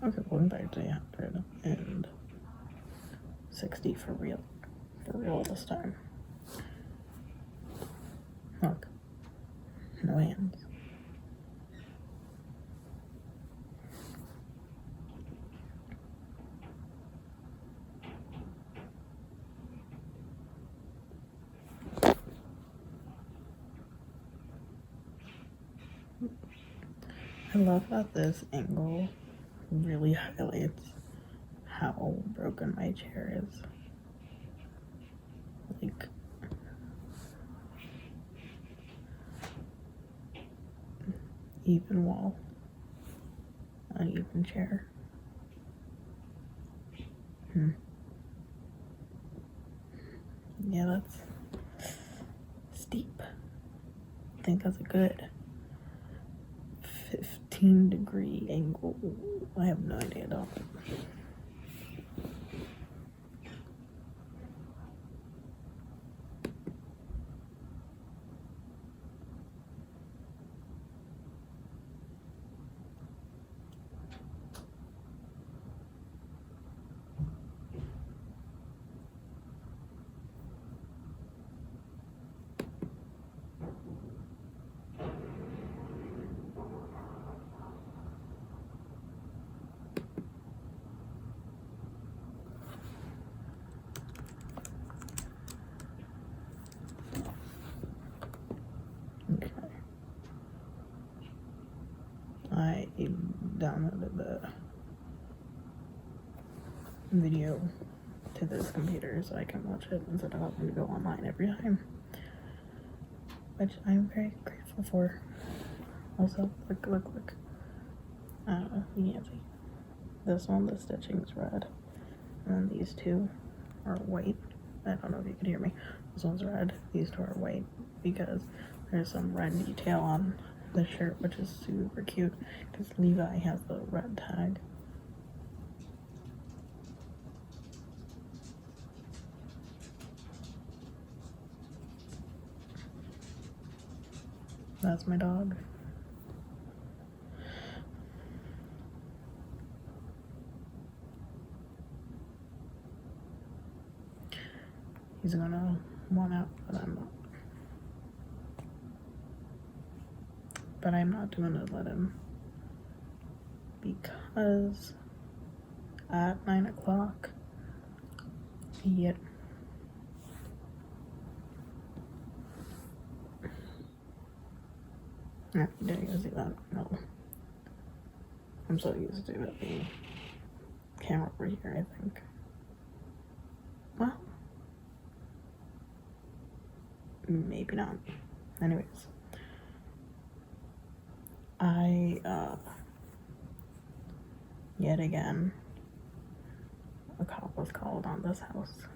Okay, well, it's actually 160 for real. For real this time. Look. No hands. I love that this angle really highlights how broken my chair is. Like, even wall, uneven chair. Yeah, that's steep. I think that's a good 15-degree angle. I have no idea though. Okay. I downloaded the video to this computer so I can watch it instead of having to go online every time, which I'm very grateful for. Also, look. I don't know, you can't see. This one, the stitching's red, and then these two are white. I don't know if you can hear me. This one's red, these two are white, because there's some red detail on the shirt, which is super cute, because Levi has the red tag. That's my dog. He's gonna want out, but I'm not. But I'm not gonna let him, because at 9 o'clock, yeah. Did you see that? No. I'm so used to it being camera over here, I think. Well, maybe not. Anyways, yet again, a cop was called on this house,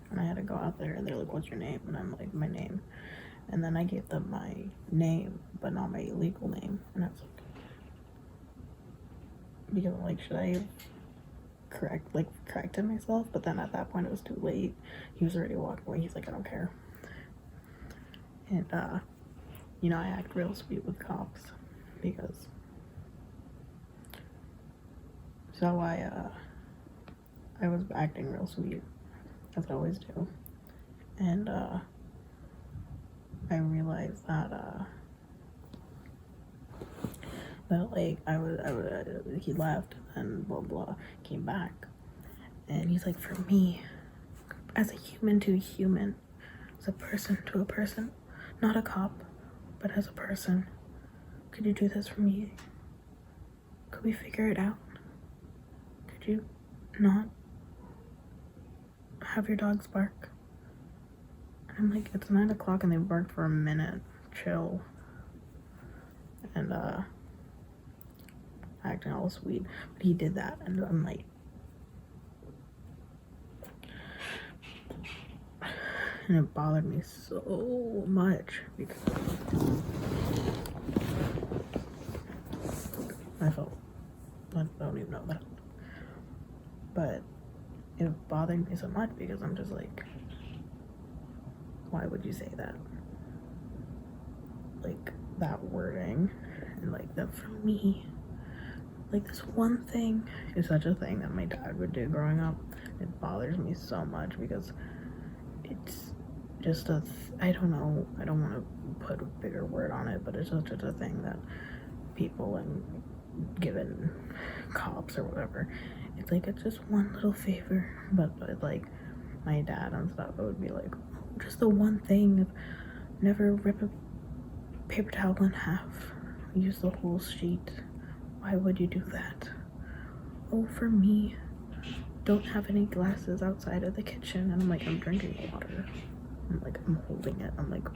and I had to go out there, and they're like, "What's your name?" And I'm like, "My name." And then I gave them my name, but not my legal name, and I was like, because I'm like, should I have corrected myself? But then at that point it was too late. He was already walking away. He's like, "I don't care." And you know, I act real sweet with cops, because so I was acting real sweet, as I always do, and I realized that like he left and blah blah, came back, and he's like, "For me, as a human to a human, as a person to a person, not a cop, but as a person, could you do this for me? Could we figure it out? Could you not have your dogs bark?" And I'm like, it's 9 o'clock and they barked for a minute. Chill. And acting all sweet, but he did that, and I'm like, and it bothered me so much, because I don't even know that, but it bothered me so much because I'm just like, why would you say that? Like, that wording, and like, that for me, like this one thing is such a thing that my dad would do growing up. It bothers me so much because it's just I don't know, I don't want to put a bigger word on it, but it's just a thing that people and given cops or whatever, it's like it's just one little favor, but like my dad and stuff, it would be like, oh, just the one thing, never rip a paper towel in half, use the whole sheet, why would you do that? Oh, for me, don't have any glasses outside of the kitchen. And I'm like, I'm drinking water, I'm like, I'm holding it, I'm like,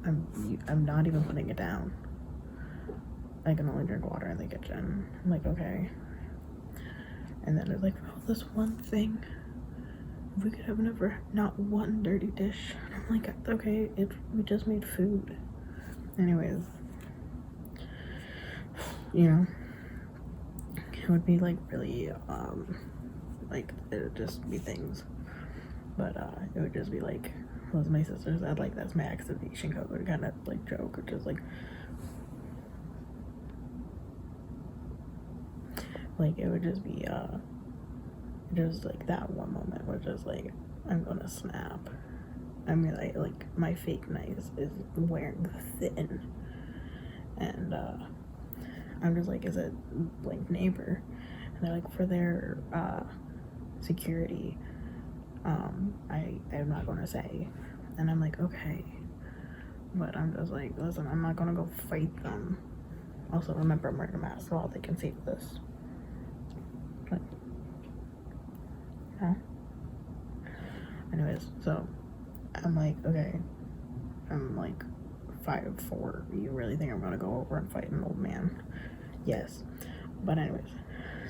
I'm not even putting it down. I can only drink water in the kitchen. I'm like, okay. And then it's like, oh, this one thing, we could have never, not one dirty dish. And I'm like, okay, we just made food. Anyways, you know, it would be like really, like, it would just be things. But it would just be like, was my sister said, like, that's my activation code kind of like joke, which is like it would just be just like that one moment was just like, I'm gonna snap. I mean, like my fake nice is wearing thin, and I'm just like, is it like neighbor? And they're like, for their security, I'm not gonna say. And I'm like, okay, but I'm just like, listen, I'm not gonna go fight them. Also, remember, I'm wearing a mask, so all they can see this. But, yeah. Anyways, so I'm like, okay, I'm like 5'4". You really think I'm gonna go over and fight an old man? Yes. But anyways,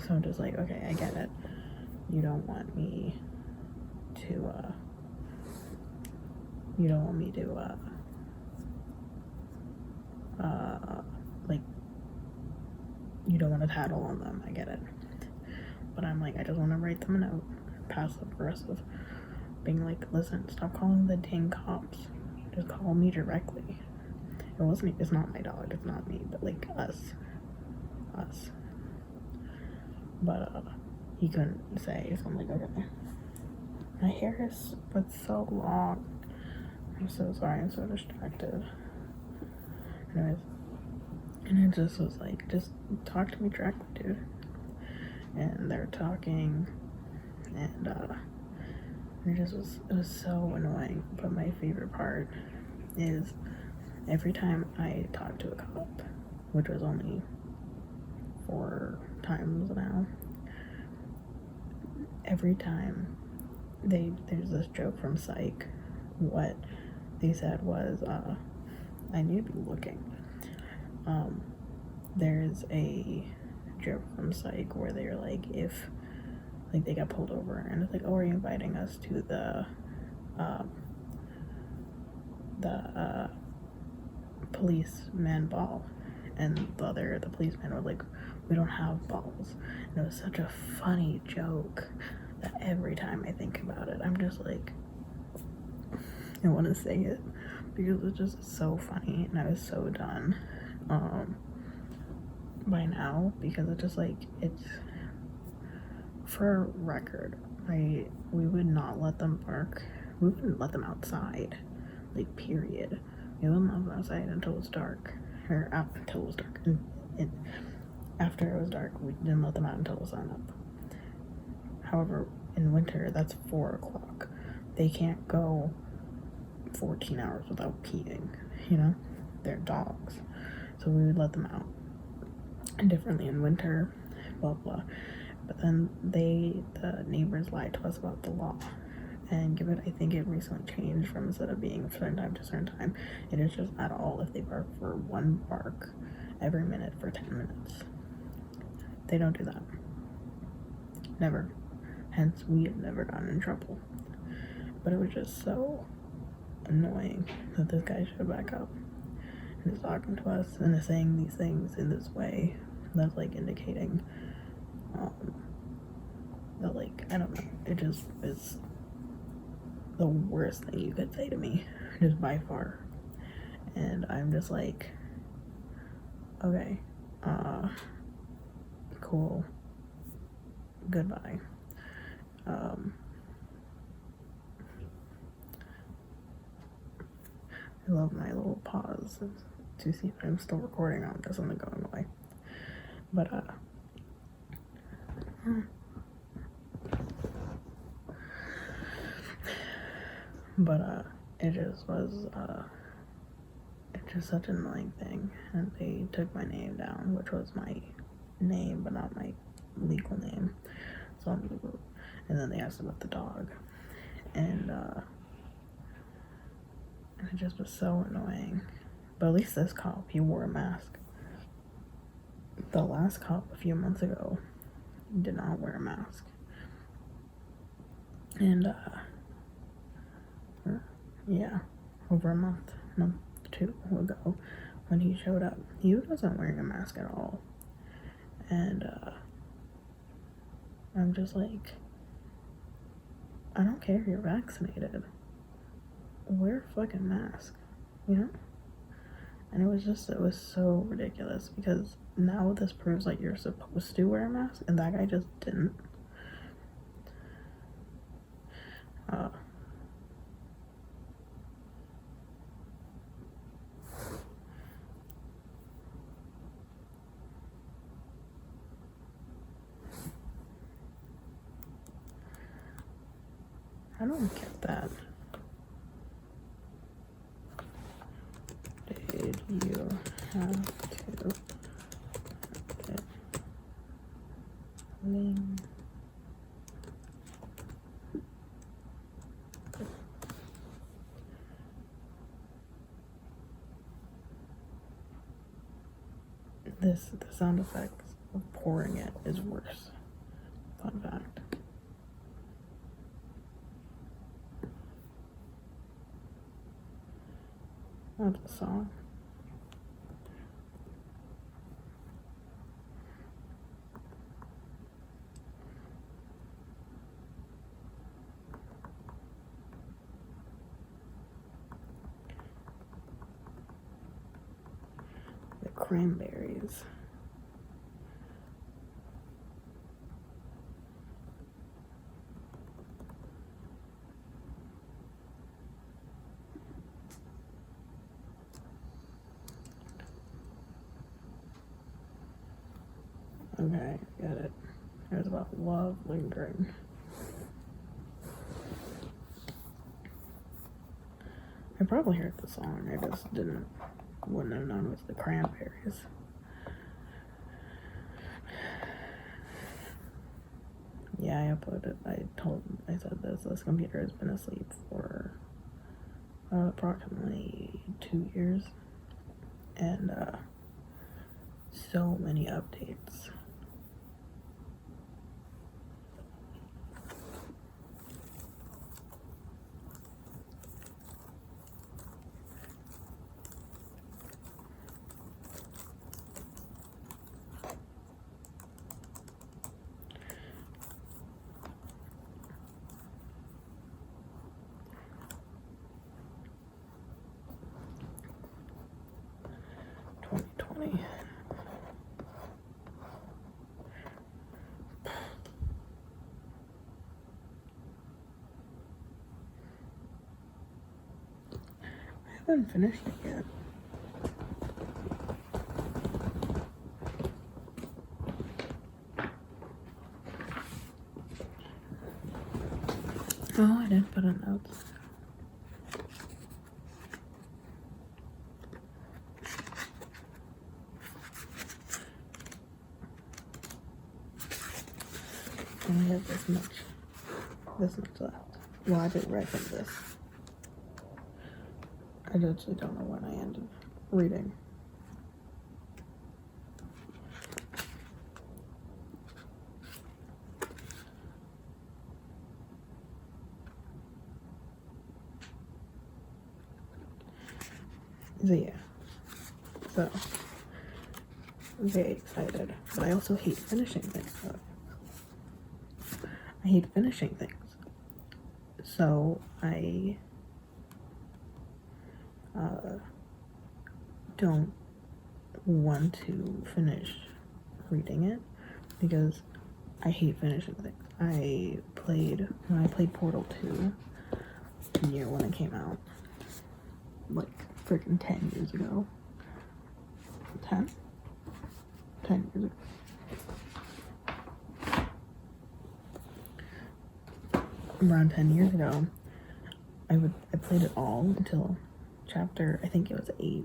so I'm just like, okay, I get it. You don't want me to like, you don't want to tattle on them. I get it. But I'm like, I just want to write them a note, passive aggressive, being like, listen, stop calling the dang cops. Just call me directly. It's not my dog, it's not me, but like us. But he couldn't say, so I'm like, okay. My hair is so long. I'm so sorry, I'm so distracted. Anyways, and it just was like, just talk to me directly, dude. And they're talking, and it was so annoying. But my favorite part is every time I talk to a cop, which was only 4 times now, every time there's this joke from Psych. What they said was, I need to be looking. There's a joke from Psych where they're like, if like they got pulled over and it's like, oh, are you inviting us to the policeman ball? And the policeman was like, we don't have balls. And it was such a funny joke that every time I think about it, I'm just like, I want to say it because it's just so funny, and I was so done by now, because it's just like, it's, for record, we would not let them bark. We wouldn't let them outside, like, period. We wouldn't let them outside until it was dark, or until it was dark. And after it was dark, we didn't let them out until the sun up. However, in winter, that's 4 o'clock. They can't go 14 hours without peeing, you know? They're dogs. So we would let them out. And differently in winter, blah, blah. But then the neighbors lied to us about the law. And I think it recently changed from, instead of being certain time to certain time, it is just at all if they bark for 1 bark every minute for 10 minutes. They don't do that. Never. Hence, we have never gotten in trouble. But it was just so annoying that this guy showed back up and is talking to us and is saying these things in this way that's like indicating that, like, I don't know, it just is the worst thing you could say to me, just by far. And I'm just like, Okay. Cool. Goodbye. I love my little pause to see if I'm still recording on this something going away. But it just was it's just such an annoying thing. And they took my name down, which was my name but not my legal name. So and then they asked about the dog. And it just was so annoying. But at least this cop, he wore a mask. The last cop a few months ago did not wear a mask. And yeah, over a month or two ago, when he showed up, he wasn't wearing a mask at all. And I'm just like, I don't care if you're vaccinated, wear a fucking mask, you know? And it was so ridiculous, because now this proves like you're supposed to wear a mask, and that guy just didn't. I don't get that. Did you have to the sound effects of pouring it is worse. Fun fact. That's a song. The Cranberries. Okay, got it. It was about love lingering. I probably heard the song, I just wouldn't have known it was the Cranberries. Yeah, I uploaded, I said this computer has been asleep for approximately 2 years, and so many updates. I haven't finished it yet. Oh, I didn't put in notes. I only have this much left. Well, I did write from this. I actually don't know when I ended reading. So yeah. So I'm very excited. But I also hate finishing things. I hate finishing things. So I don't want to finish reading it because I hate finishing things. When I played Portal 2 the year when it came out, like freaking 10 years ago. 10 years ago. Around 10 years ago, I played it all until chapter, I think it was 8.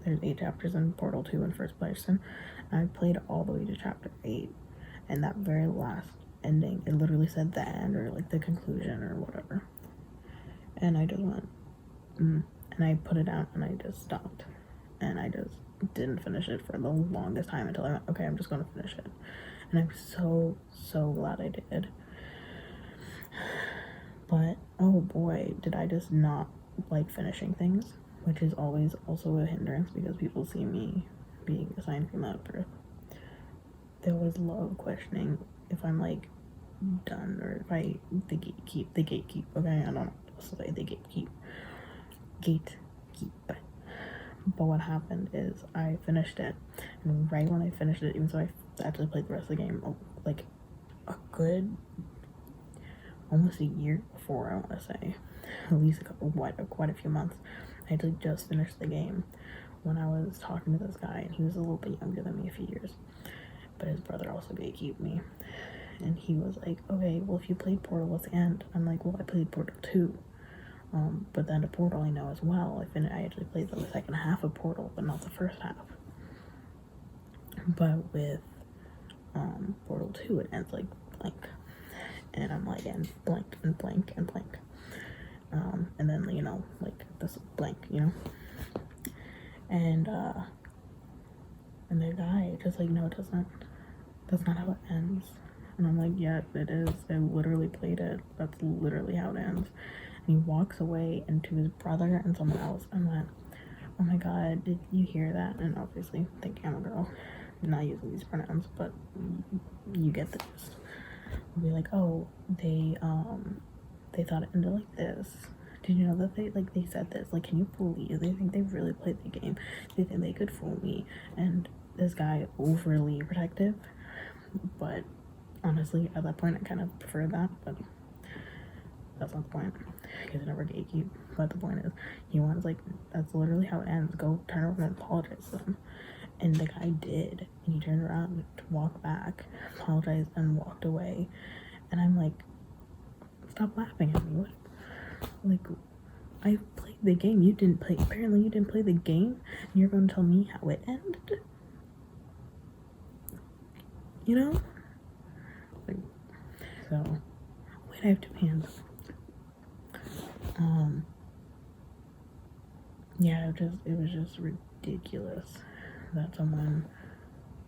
There's 8 chapters in Portal 2 in first person. And I played all the way to chapter 8. And that very last ending, it literally said the end or like the conclusion or whatever. And I just went, and I put it down and I just stopped. And I just didn't finish it for the longest time until I went, okay, I'm just going to finish it. And I'm so glad I did. But, oh boy, did I just not like finishing things, which is always also a hindrance because people see me being a sign from that birth. They always love questioning if I'm like done or if the gatekeep, okay? I don't know what to say, the gatekeep. But what happened is I finished it, and right when I finished it, even though I actually played the rest of the game, like a good almost a year before, I want to say, at least quite a few months, I had just finished the game when I was talking to this guy, and he was a little bit younger than me, a few years, but his brother also gatekeeped me, and he was like, okay, well, if you played Portal, what's the end? I'm like, well, I played Portal 2, but then the Portal I know as well. I actually played the second half of Portal, but not the first half. But with Portal 2, it ends like blank. And I'm like, and blank and blank and blank. And then, you know, like this blank, you know? And the guy just like, no, it doesn't. That's not how it ends. And I'm like, yeah, it is. I literally played it. That's literally how it ends. And he walks away into his brother and someone else and went, oh my god, did you hear that? And obviously, thinking I'm a girl, I'm not using these pronouns, but you get the gist. I'll be like, oh, they thought it ended like this. Did you know that they said this? Like, can you believe they think they really played the game? They think they could fool me. And this guy overly protective, but honestly, at that point, I kind of preferred that, but that's not the point, because I never gatekeep. But the point is, he wants, like, that's literally how it ends. Go turn around and apologize to them. And the guy did, and he turned around to walk back, apologized, and walked away. And I'm like, stop laughing at me. What? Like, I played the game. You didn't play. Apparently, you didn't play the game, and you're going to tell me how it ended? You know? Like, so, wait, I have 2 hands. Yeah, it was just ridiculous that someone,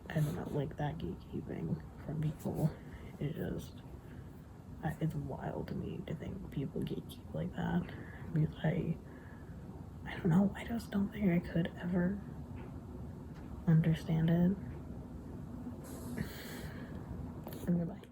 I don't know, like that gatekeeping from people is just, it's wild to me to think people gatekeep like that, because I don't know, I just don't think I could ever understand it. And goodbye.